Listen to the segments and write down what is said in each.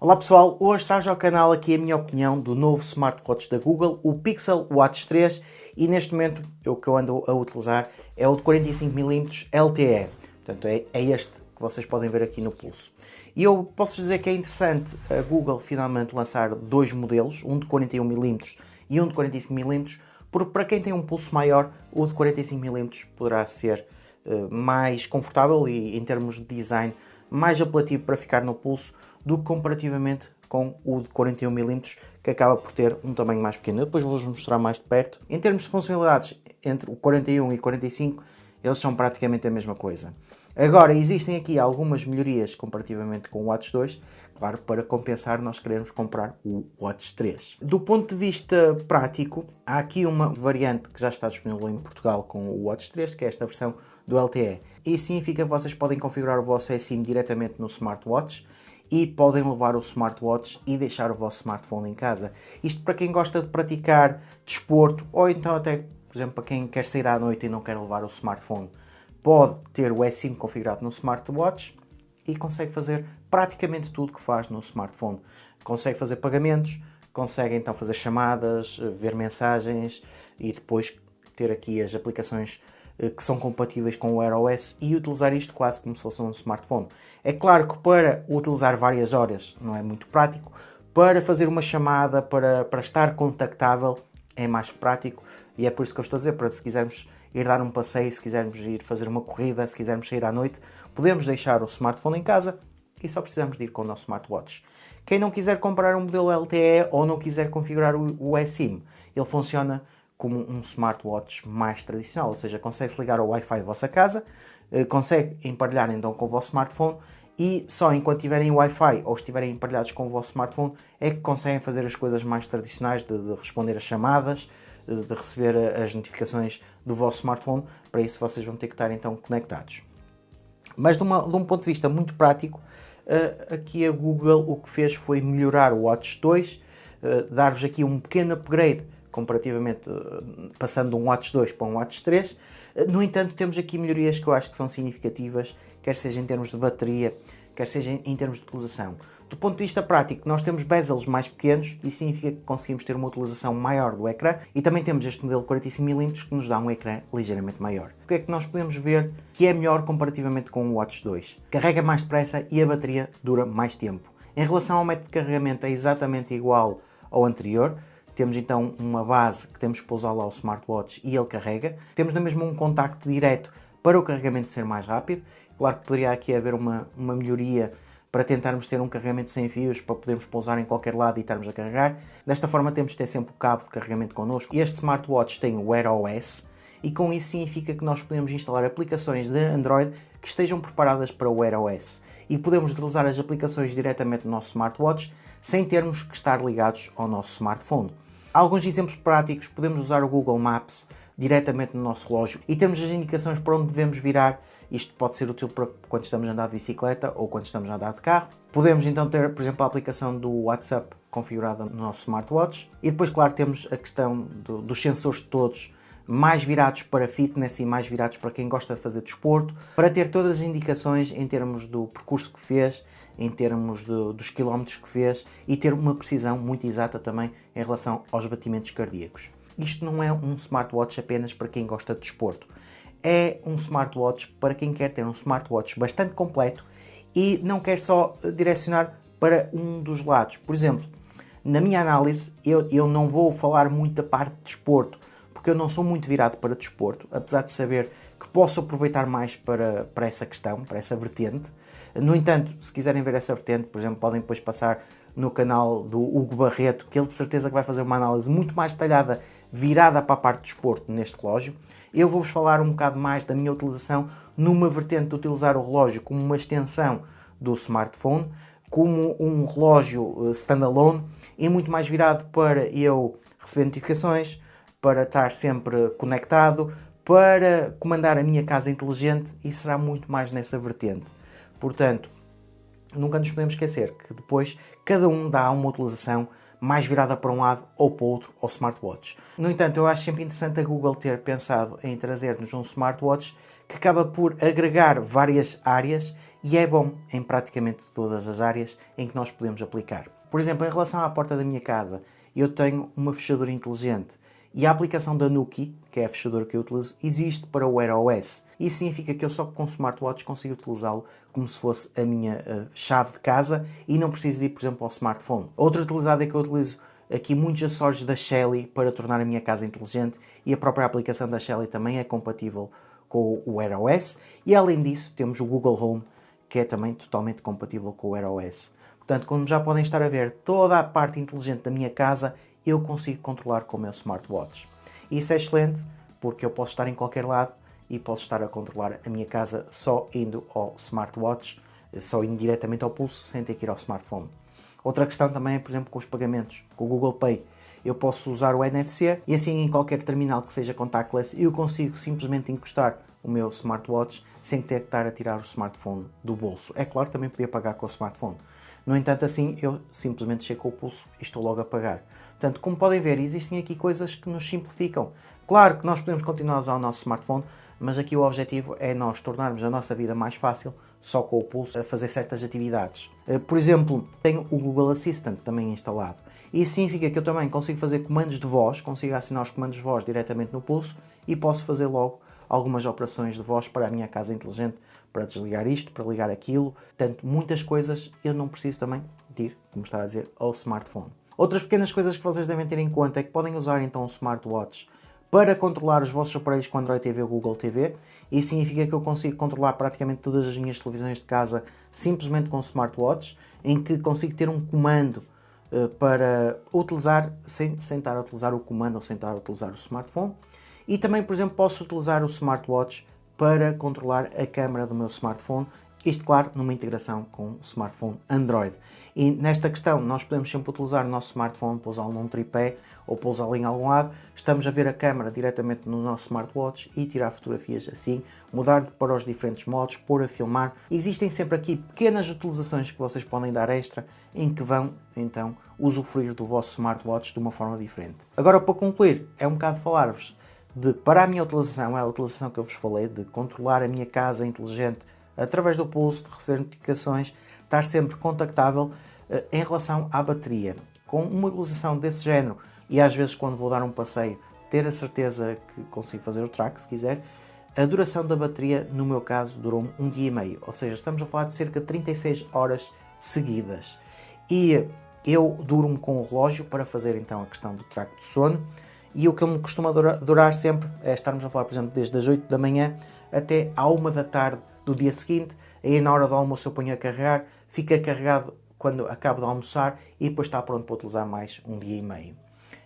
Olá pessoal, hoje trago ao canal aqui a minha opinião do novo smartwatch da Google, o Pixel Watch 3, e neste momento o que eu ando a utilizar é o de 45mm LTE, portanto é este que vocês podem ver aqui no pulso. E eu posso dizer que é interessante a Google finalmente lançar dois modelos, um de 41mm e um de 45mm, porque para quem tem um pulso maior, o de 45mm poderá ser mais confortável e em termos de design mais apelativo para ficar no pulso do que comparativamente com o de 41mm, que acaba por ter um tamanho mais pequeno. Eu depois vou-vos mostrar mais de perto. Em termos de funcionalidades, entre o 41 e 45, eles são praticamente a mesma coisa. Agora, existem aqui algumas melhorias comparativamente com o Watch 2. Claro, para compensar, nós queremos comprar o Watch 3. Do ponto de vista prático, há aqui uma variante que já está disponível em Portugal com o Watch 3, que é esta versão do LTE. Isso significa que vocês podem configurar o vosso eSIM diretamente no smartwatch e podem levar o smartwatch e deixar o vosso smartphone em casa. Isto para quem gosta de praticar desporto ou então até, por exemplo, para quem quer sair à noite e não quer levar o smartphone. Pode ter o eSIM configurado no smartwatch e consegue fazer praticamente tudo que faz no smartphone. Consegue fazer pagamentos, consegue então fazer chamadas, ver mensagens e depois ter aqui as aplicações que são compatíveis com o Wear OS e utilizar isto quase como se fosse um smartphone. É claro que para utilizar várias horas não é muito prático, para fazer uma chamada, para estar contactável é mais prático e é por isso que eu estou a dizer, para se quisermos ir dar um passeio, se quisermos ir fazer uma corrida, se quisermos sair à noite, podemos deixar o smartphone em casa e só precisamos de ir com o nosso smartwatch. Quem não quiser comprar um modelo LTE ou não quiser configurar o eSIM, ele funciona como um smartwatch mais tradicional, ou seja, consegue ligar ao Wi-Fi da vossa casa, consegue emparelhar então com o vosso smartphone e só enquanto tiverem Wi-Fi ou estiverem emparelhados com o vosso smartphone é que conseguem fazer as coisas mais tradicionais de responder a chamadas, de receber as notificações do vosso smartphone. Para isso vocês vão ter que estar então conectados. Mas de um ponto de vista muito prático, aqui a Google o que fez foi melhorar o Watch 2, dar-vos aqui um pequeno upgrade comparativamente passando de um Watch 2 para um Watch 3. No entanto, temos aqui melhorias que eu acho que são significativas, quer seja em termos de bateria, quer seja em termos de utilização. Do ponto de vista prático, nós temos bezels mais pequenos e significa que conseguimos ter uma utilização maior do ecrã e também temos este modelo 45mm que nos dá um ecrã ligeiramente maior. O que é que nós podemos ver que é melhor comparativamente com o Watch 2? Carrega mais depressa e a bateria dura mais tempo. Em relação ao método de carregamento é exatamente igual ao anterior. Temos então uma base que temos que pousar lá o smartwatch e ele carrega. Temos na mesma um contacto direto para o carregamento ser mais rápido. Claro que poderia aqui haver uma melhoria para tentarmos ter um carregamento sem fios, para podermos pousar em qualquer lado e estarmos a carregar. Desta forma temos de ter sempre o cabo de carregamento connosco. Este smartwatch tem o Wear OS e com isso significa que nós podemos instalar aplicações de Android que estejam preparadas para o Wear OS. E podemos utilizar as aplicações diretamente no nosso smartwatch sem termos que estar ligados ao nosso smartphone. Alguns exemplos práticos, podemos usar o Google Maps diretamente no nosso relógio e temos as indicações para onde devemos virar. Isto pode ser útil para quando estamos a andar de bicicleta ou quando estamos a andar de carro. Podemos então ter, por exemplo, a aplicação do WhatsApp configurada no nosso smartwatch. E depois, claro, temos a questão dos sensores todos mais virados para fitness e mais virados para quem gosta de fazer desporto, para ter todas as indicações em termos do percurso que fez, em termos dos quilómetros que fez e ter uma precisão muito exata também em relação aos batimentos cardíacos. Isto não é um smartwatch apenas para quem gosta de desporto. É um smartwatch para quem quer ter um smartwatch bastante completo e não quer só direcionar para um dos lados. Por exemplo, na minha análise, eu não vou falar muito da parte de desporto, porque eu não sou muito virado para desporto, apesar de saber que posso aproveitar mais para essa questão, para essa vertente. No entanto, se quiserem ver essa vertente, por exemplo, podem depois passar no canal do Hugo Barreto, que ele de certeza que vai fazer uma análise muito mais detalhada, virada para a parte de desporto neste relógio. Eu vou-vos falar um bocado mais da minha utilização numa vertente de utilizar o relógio como uma extensão do smartphone, como um relógio standalone e muito mais virado para eu receber notificações, para estar sempre conectado, para comandar a minha casa inteligente e será muito mais nessa vertente. Portanto, nunca nos podemos esquecer que depois cada um dá uma utilização mais virada para um lado ou para o outro ao smartwatch. No entanto, eu acho sempre interessante a Google ter pensado em trazer-nos um smartwatch que acaba por agregar várias áreas e é bom em praticamente todas as áreas em que nós podemos aplicar. Por exemplo, em relação à porta da minha casa, eu tenho uma fechadura inteligente e a aplicação da Nuki, que é a fechadura que eu utilizo, existe para o Wear OS. Isso significa que eu só com o smartwatch consigo utilizá-lo como se fosse a minha chave de casa e não preciso ir, por exemplo, ao smartphone. Outra utilidade é que eu utilizo aqui muitos acessórios da Shelly para tornar a minha casa inteligente e a própria aplicação da Shelly também é compatível com o Wear OS. E além disso temos o Google Home, que é também totalmente compatível com o Wear OS. Portanto, como já podem estar a ver, toda a parte inteligente da minha casa eu consigo controlar com o meu smartwatch. Isso é excelente porque eu posso estar em qualquer lado e posso estar a controlar a minha casa só indo ao smartwatch, só indo diretamente ao pulso, sem ter que ir ao smartphone. Outra questão também é, por exemplo, com os pagamentos. Com o Google Pay, eu posso usar o NFC e assim em qualquer terminal que seja contactless, eu consigo simplesmente encostar o meu smartwatch sem ter que estar a tirar o smartphone do bolso. É claro que também podia pagar com o smartphone. No entanto, assim, eu simplesmente chego com o pulso e estou logo a pagar. Portanto, como podem ver, existem aqui coisas que nos simplificam. Claro que nós podemos continuar a usar o nosso smartphone, mas aqui o objetivo é nós tornarmos a nossa vida mais fácil só com o pulso a fazer certas atividades. Por exemplo, tenho o Google Assistant também instalado. Isso significa que eu também consigo fazer comandos de voz, consigo assinar os comandos de voz diretamente no pulso e posso fazer logo algumas operações de voz para a minha casa inteligente, para desligar isto, para ligar aquilo. Portanto, muitas coisas eu não preciso também de ir, como estava a dizer, ao smartphone. Outras pequenas coisas que vocês devem ter em conta é que podem usar então o smartwatch para controlar os vossos aparelhos com Android TV ou Google TV. Isso significa que eu consigo controlar praticamente todas as minhas televisões de casa simplesmente com o smartwatch, em que consigo ter um comando para utilizar, sem estar a utilizar o comando ou sem estar a utilizar o smartphone. E também, por exemplo, posso utilizar o smartwatch para controlar a câmera do meu smartphone. Isto, claro, numa integração com o smartphone Android. E nesta questão, nós podemos sempre utilizar o nosso smartphone para usá-lo num tripé ou para usá-lo em algum lado. Estamos a ver a câmera diretamente no nosso smartwatch e tirar fotografias assim, mudar para os diferentes modos, pôr a filmar. Existem sempre aqui pequenas utilizações que vocês podem dar extra em que vão, então, usufruir do vosso smartwatch de uma forma diferente. Agora, para concluir, é um bocado falar-vos para a minha utilização, é a utilização que eu vos falei, de controlar a minha casa inteligente através do pulso, de receber notificações, estar sempre contactável em relação à bateria. Com uma utilização desse género, e às vezes quando vou dar um passeio, ter a certeza que consigo fazer o track, se quiser, a duração da bateria, no meu caso, durou um dia e meio. Ou seja, estamos a falar de cerca de 36 horas seguidas. E eu durmo com o relógio para fazer então a questão do track de sono. E o que me costuma durar sempre é estarmos a falar, por exemplo, desde as 8 da manhã até à 1 da tarde do dia seguinte. Aí na hora do almoço eu ponho a carregar, fica carregado quando acabo de almoçar e depois está pronto para utilizar mais um dia e meio.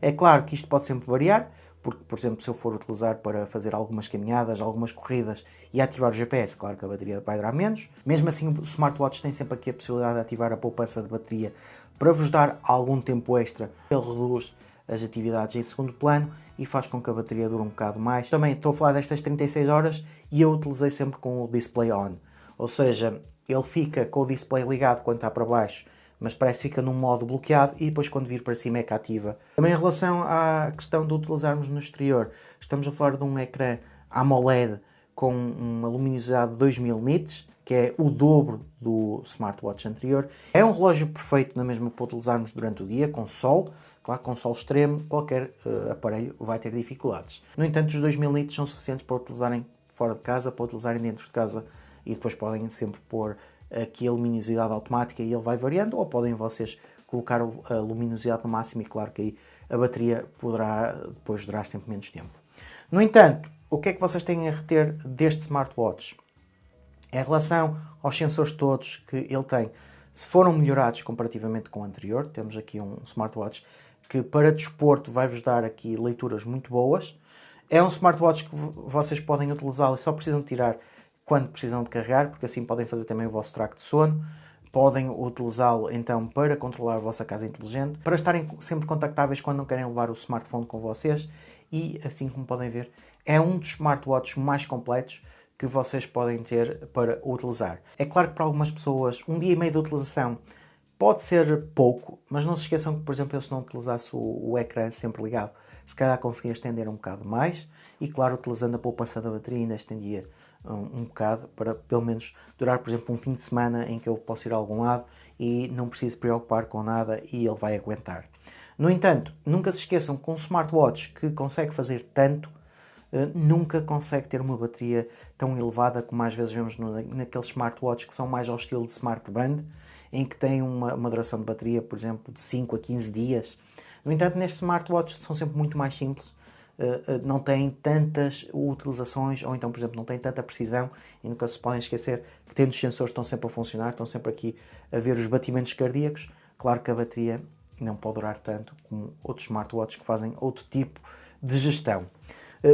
É claro que isto pode sempre variar, porque, por exemplo, se eu for utilizar para fazer algumas caminhadas, algumas corridas e ativar o GPS, claro que a bateria vai durar menos. Mesmo assim, o smartwatch tem sempre aqui a possibilidade de ativar a poupança de bateria para vos dar algum tempo extra. Ele reduz as atividades em segundo plano e faz com que a bateria dure um bocado mais. Também estou a falar destas 36 horas e eu utilizei sempre com o display on, ou seja, ele fica com o display ligado quando está para baixo, mas parece que fica num modo bloqueado e depois quando vir para cima é que ativa. Também em relação à questão de utilizarmos no exterior, estamos a falar de um ecrã AMOLED com uma luminosidade de 2000 nits, que é o dobro do smartwatch anterior. É um relógio perfeito na mesma para utilizarmos durante o dia, com sol. Claro, com sol extremo, qualquer aparelho vai ter dificuldades. No entanto, os 2000 nits são suficientes para utilizarem fora de casa, para utilizarem dentro de casa e depois podem sempre pôr aqui a luminosidade automática e ele vai variando, ou podem vocês colocar a luminosidade no máximo e claro que aí a bateria poderá depois durar sempre menos tempo. No entanto, o que é que vocês têm a reter deste smartwatch? Em relação aos sensores todos que ele tem, se foram melhorados comparativamente com o anterior, temos aqui um smartwatch que para desporto vai-vos dar aqui leituras muito boas. É um smartwatch que vocês podem utilizá-lo e só precisam tirar quando precisam de carregar, porque assim podem fazer também o vosso track de sono. Podem utilizá-lo então para controlar a vossa casa inteligente, para estarem sempre contactáveis quando não querem levar o smartphone com vocês e assim como podem ver, é um dos smartwatches mais completos que vocês podem ter para utilizar. É claro que para algumas pessoas um dia e meio de utilização pode ser pouco, mas não se esqueçam que, por exemplo, eu se não utilizasse o ecrã sempre ligado, se calhar conseguia estender um bocado mais e, claro, utilizando a poupança da bateria ainda estendia um bocado, para pelo menos durar, por exemplo, um fim de semana em que eu posso ir a algum lado e não preciso preocupar com nada e ele vai aguentar. No entanto, nunca se esqueçam que um smartwatch que consegue fazer tanto nunca consegue ter uma bateria tão elevada como às vezes vemos naqueles smartwatches que são mais ao estilo de smartband, em que tem uma duração de bateria, por exemplo, de 5 a 15 dias. No entanto, nestes smartwatches são sempre muito mais simples, não têm tantas utilizações, ou então, por exemplo, não têm tanta precisão, e nunca se podem esquecer que tendo os sensores estão sempre a funcionar, estão sempre aqui a ver os batimentos cardíacos. Claro que a bateria não pode durar tanto como outros smartwatches que fazem outro tipo de gestão.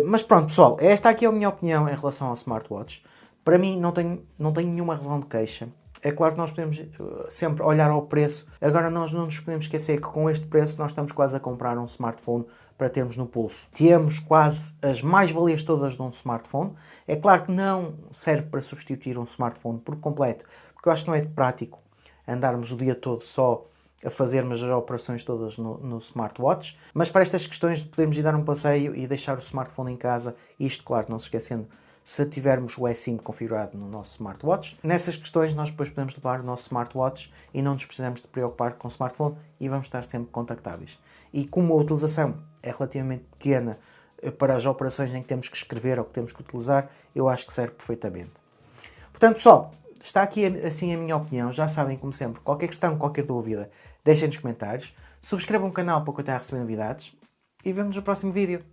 Mas pronto, pessoal, esta aqui é a minha opinião em relação ao smartwatch. Para mim, não tenho nenhuma razão de queixa. É claro que nós podemos sempre olhar ao preço. Agora, nós não nos podemos esquecer que com este preço nós estamos quase a comprar um smartphone para termos no pulso. Temos quase as mais-valias todas de um smartphone. É claro que não serve para substituir um smartphone por completo, porque eu acho que não é prático andarmos o dia todo só a fazermos as operações todas no smartwatch, mas para estas questões de podermos ir dar um passeio e deixar o smartphone em casa, isto, claro, não se esquecendo, se tivermos o eSIM configurado no nosso smartwatch, nessas questões nós depois podemos levar o nosso smartwatch e não nos precisamos de preocupar com o smartphone e vamos estar sempre contactáveis. E como a utilização é relativamente pequena para as operações em que temos que escrever ou que temos que utilizar, eu acho que serve perfeitamente. Portanto, pessoal, está aqui assim a minha opinião. Já sabem, como sempre, qualquer questão, qualquer dúvida, deixem nos comentários. Subscrevam o canal para continuar a receber novidades. E vemos no próximo vídeo.